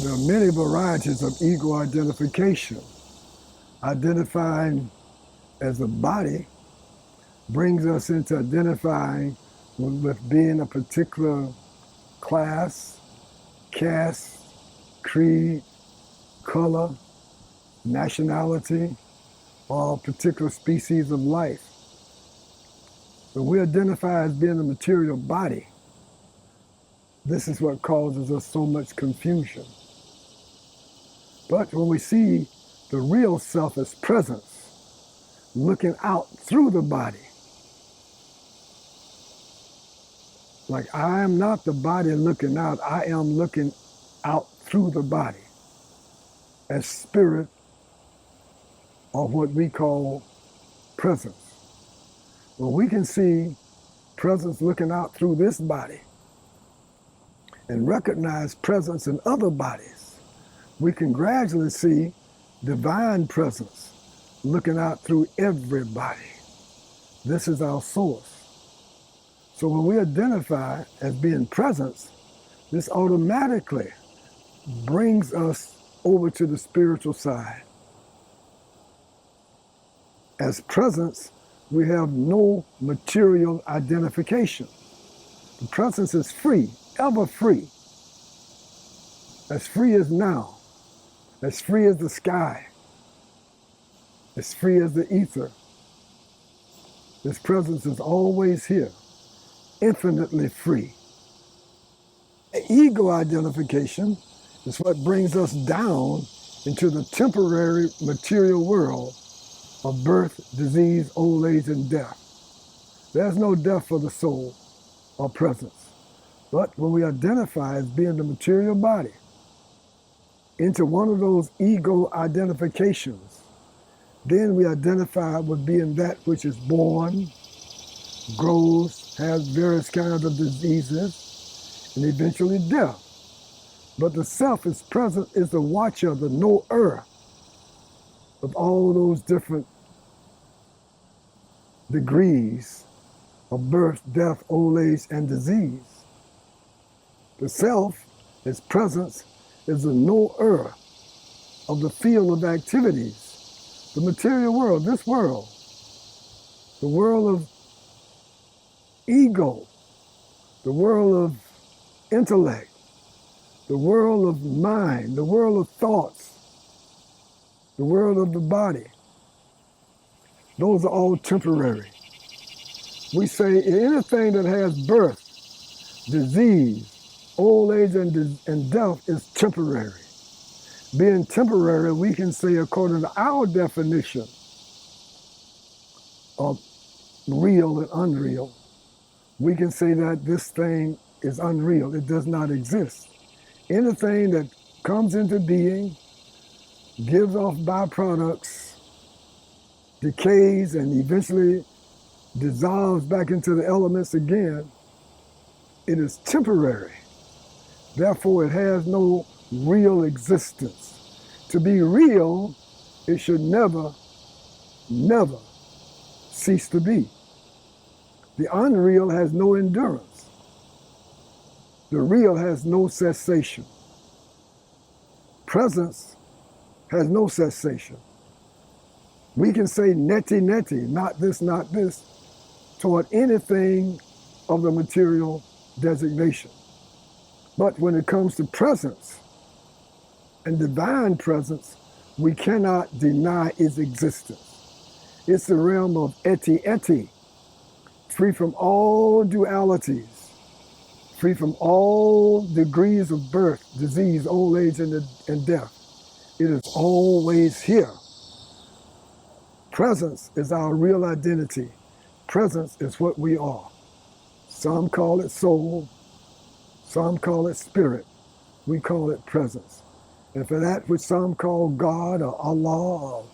There are many varieties of ego identification. Identifying as a body brings us into identifying with being a particular class, caste, creed, color, nationality, or a particular species of life. When we identify as being a material body, this is what causes us so much confusion. But when we see the real self as presence, looking out through the body, like I am not the body looking out, I am looking out through the body as spirit, or what we call presence. Well, we can see presence looking out through this body and recognize presence in other bodies. We can gradually see divine presence looking out through everybody. This is our source. So when we identify as being presence, this automatically brings us over to the spiritual side. As presence, we have no material identification. The presence is free, ever free. As free as now, as free as the sky, as free as the ether. This presence is always here, infinitely free. Ego identification is what brings us down into the temporary material world of birth, disease, old age, and death. There's no death for the soul or presence. But when we identify as being the material body into one of those ego identifications, then we identify with being that which is born, grows, has various kinds of diseases, and eventually death. But the self is present, is the watcher, the knower of all those different degrees of birth, death, old age, and disease. The self, its presence, is the knower of the field of activities, the material world, this world, the world of ego, the world of intellect, the world of mind, the world of thoughts, the world of the body. Those are all temporary. We say anything that has birth, disease, old age, and death is temporary. Being temporary, we can say, according to our definition of real and unreal, we can say that this thing is unreal. It does not exist. Anything that comes into being, gives off byproducts, decays, and eventually dissolves back into the elements again, it is temporary. Therefore, it has no real existence. To be real, it should never, never cease to be. The unreal has no endurance. The real has no cessation. Presence has no cessation. We can say neti neti, not this, toward anything of the material designation. But when it comes to presence and divine presence, we cannot deny its existence. It's the realm of eti eti, free from all dualities, free from all degrees of birth, disease, old age, and death. It is always here. Presence is our real identity. Presence is what we are. Some call it soul, some call it spirit. We call it presence. And for that which some call God or Allah or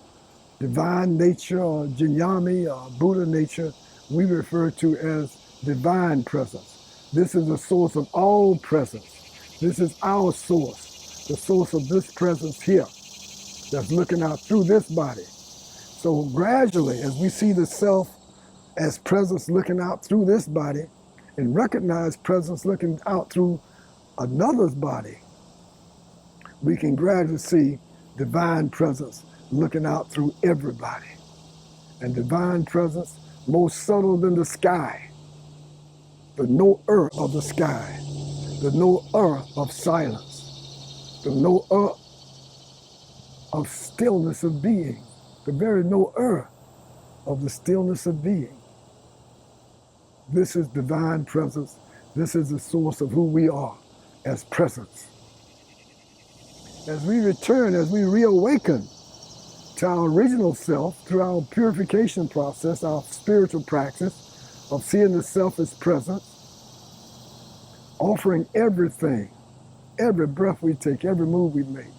divine nature or Jinyami or Buddha nature, we refer to as divine presence. This is the source of all presence. This is our source, the source of this presence here that's looking out through this body. So gradually, as we see the self as presence looking out through this body and recognize presence looking out through another's body, we can gradually see divine presence looking out through everybody. And divine presence more subtle than the sky, the knower of the sky, the knower of silence, the knower of stillness of being, the very knower of the stillness of being. This is divine presence. This is the source of who we are as presence. As we return, as we reawaken to our original self through our purification process, our spiritual practice of seeing the self as presence, offering everything, every breath we take, every move we make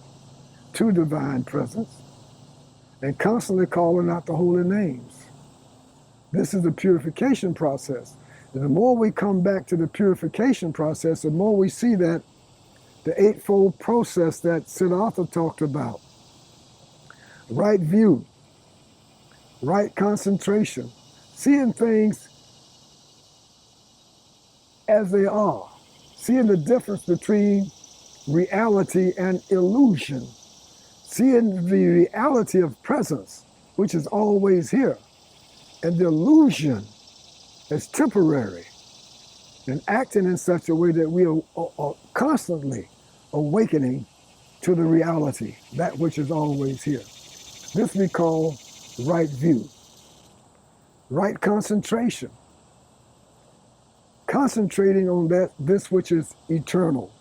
to divine presence, and constantly calling out the holy names. This is the purification process. And the more we come back to the purification process, the more we see that the eightfold process that Siddhartha talked about. Right view, right concentration, seeing things as they are, seeing the difference between reality and illusion, seeing the reality of presence, which is always here, and the illusion as temporary, and acting in such a way that we are constantly awakening to the reality, that which is always here. This we call right view, right concentration, concentrating on this which is eternal,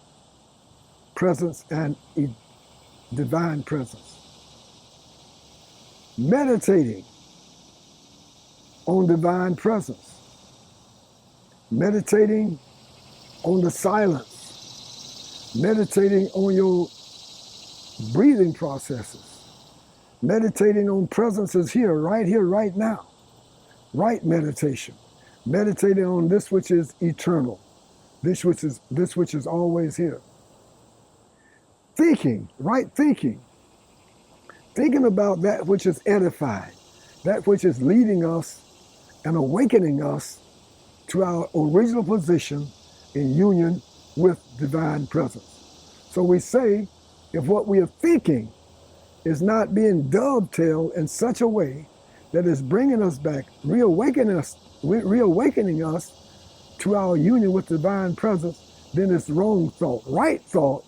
presence and divine presence. Meditating on divine presence. Meditating on the silence. Meditating on your breathing processes. Meditating on presences here, right now. Right meditation. Meditating on this which is eternal. This which is always here. Thinking, right thinking. Thinking about that which is edifying, that which is leading us and awakening us to our original position in union with divine presence. So we say, if what we are thinking is not being dovetailed in such a way that is bringing us back, reawakening us to our union with divine presence, then it's wrong thought. Right thought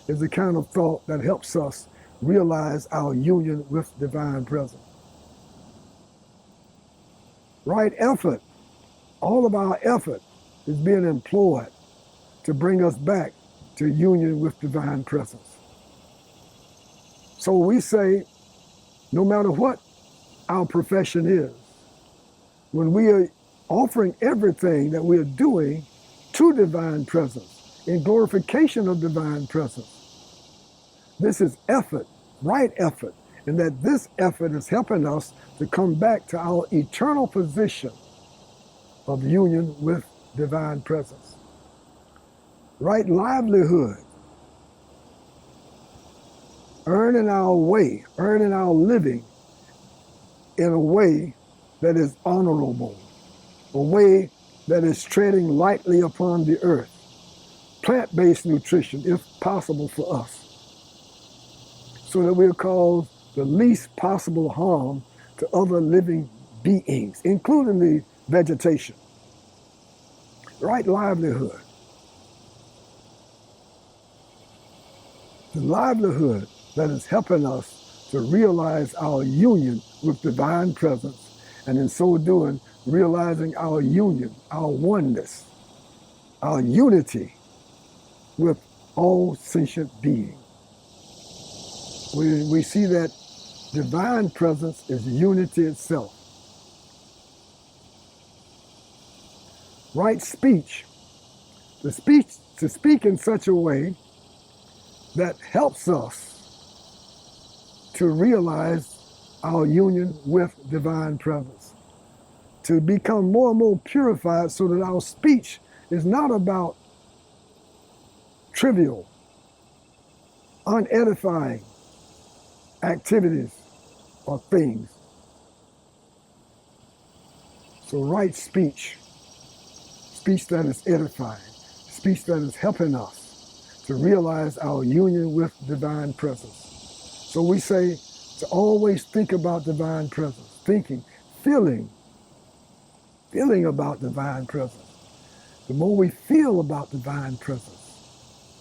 is the kind of thought that helps us realize our union with divine presence. Right effort, all of our effort is being employed to bring us back to union with divine presence. So we say, no matter what our profession is, when we are offering everything that we are doing to divine presence, in glorification of divine presence, this is effort, right effort, and that this effort is helping us to come back to our eternal position of union with divine presence. Right livelihood, earning our way, earning our living in a way that is honorable, a way that is treading lightly upon the earth. Plant-based nutrition, if possible for us, so that we'll cause the least possible harm to other living beings, including the vegetation. Right livelihood. The livelihood that is helping us to realize our union with divine presence, and in so doing, realizing our union, our oneness, our unity with all sentient beings. We see that divine presence is unity itself. Right speech. To speak in such a way that helps us to realize our union with divine presence. To become more and more purified so that our speech is not about trivial, unedifying activities or things. So right speech, speech that is edifying, speech that is helping us to realize our union with divine presence. So we say to always think about divine presence, thinking, feeling about divine presence. The more we feel about divine presence,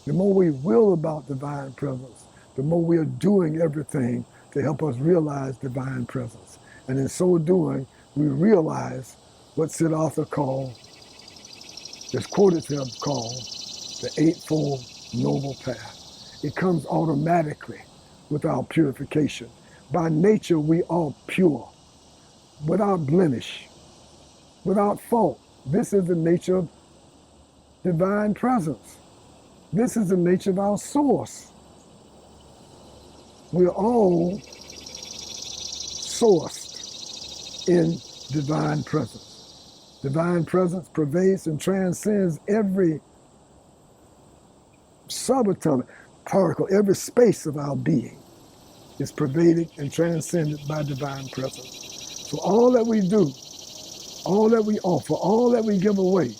the more we will about divine presence, the more we are doing everything to help us realize divine presence. And in so doing, we realize what Sid Arthur called, is quoted to have called, the Eightfold Noble Path. It comes automatically with our purification. By nature, we are pure, without blemish, without fault. This is the nature of divine presence. This is the nature of our source. We're all sourced in divine presence. Divine presence pervades and transcends every subatomic particle, every space of our being is pervaded and transcended by divine presence. So all that we do, all that we offer, all that we give away,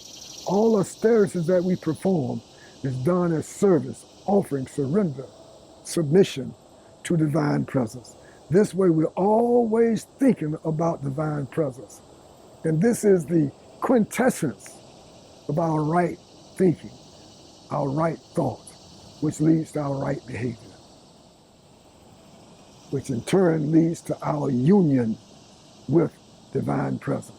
all austerities that we perform is done as service, offering, surrender, submission to divine presence. This way we're always thinking about divine presence. And this is the quintessence of our right thinking, our right thought, which leads to our right behavior, which in turn leads to our union with divine presence.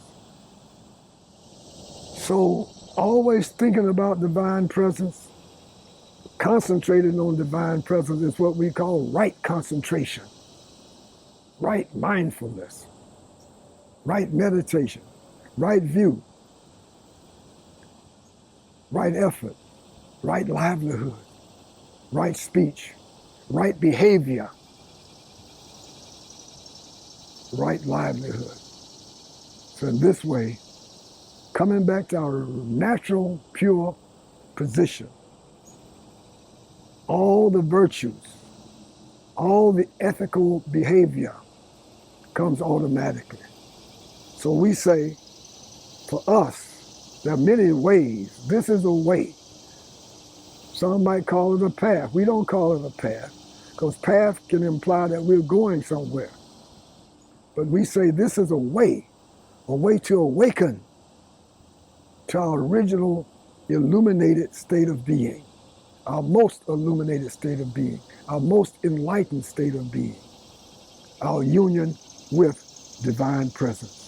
So always thinking about divine presence, concentrating on divine presence is what we call right concentration, right mindfulness, right meditation, right view, right effort, right livelihood, right speech, right behavior, right livelihood. So in this way, coming back to our natural, pure position, all the virtues, all the ethical behavior comes automatically. So we say, for us, there are many ways. This is a way. Some might call it a path. We don't call it a path, because path can imply that we're going somewhere. But we say this is a way to awaken to our original illuminated state of being, our most illuminated state of being, our most enlightened state of being, our union with divine presence.